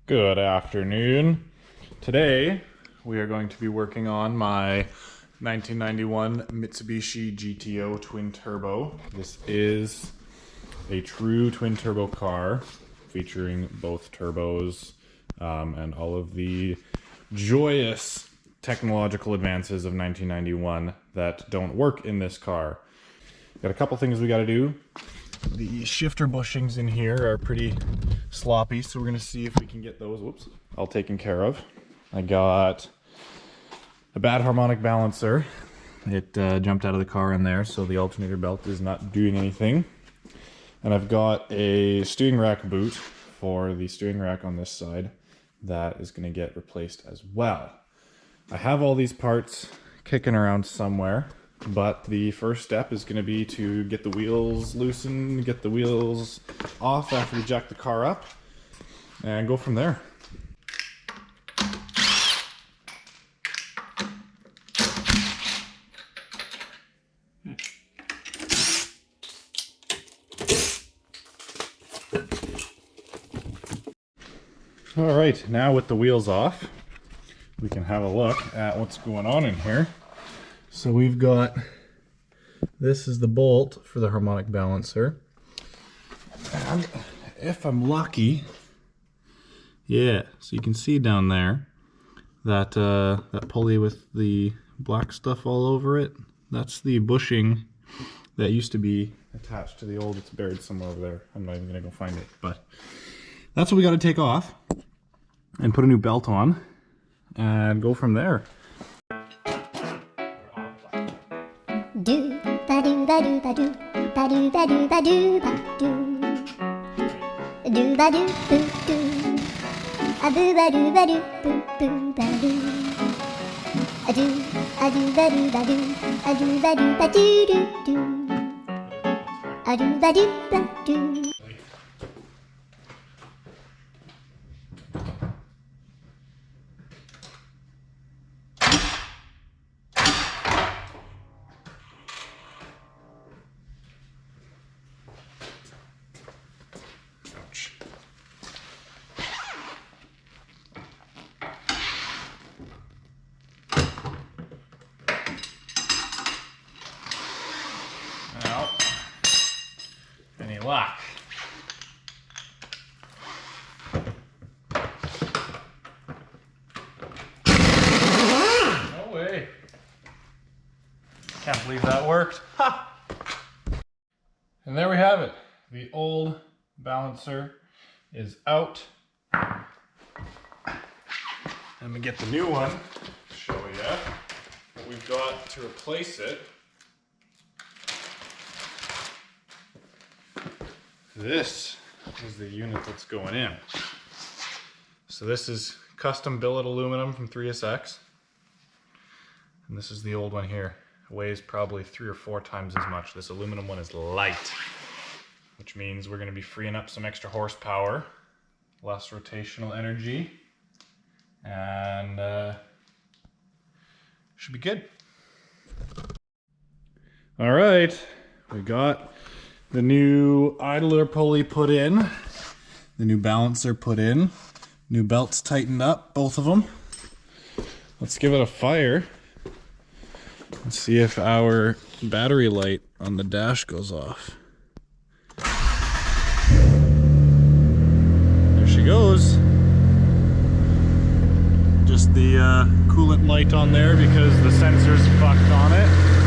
Good afternoon. Today we are going to be working on my 1991 Mitsubishi GTO twin turbo. This is a true twin turbo car featuring both turbos and all of the joyous technological advances of 1991 that don't work in this car. Got a couple things we got to do. The shifter bushings in here are pretty sloppy, so we're going to see if we can get those all taken care of. I got a bad harmonic balancer. It jumped out of the car in there, so the alternator belt is not doing anything. And I've got a steering rack boot for the steering rack on this side that is going to get replaced as well. I have all these parts kicking around somewhere, but the first step is going to be to get the wheels loosened, get the wheels off after we jack the car up, and go from there. All right, now with the wheels off, we can have a look at what's going on in here. So we've got, this is the bolt for the harmonic balancer. And if I'm lucky, yeah, so you can see down there that that pulley with the black stuff all over it. That's the bushing that used to be attached to the old, it's buried somewhere over there. I'm not even gonna go find it, but that's what we gotta take off and put a new belt on and go from there. Do ba do ba do ba do ba do ba do ba do ba do ba do boo do a boo ba do ba do boo boo ba do a do ba do ba do a do ba do ba do do do a do ba do ba do. Now, any luck? No way. Can't believe that worked. Ha! And there we have it. The old balancer is out. Let me get the new one to show you what we've got to replace it. This is the unit that's going in. So this is custom billet aluminum from 3SX. And this is the old one here. It weighs probably 3 or 4 times as much. This aluminum one is light, which means we're going to be freeing up some extra horsepower, less rotational energy, and should be good. All right, we got the new idler pulley put in, the new balancer put in, new belts tightened up, both of them. Let's give it a fire and see if our battery light on the dash goes off. There she goes. Just the coolant light on there because the sensor's fucked on it.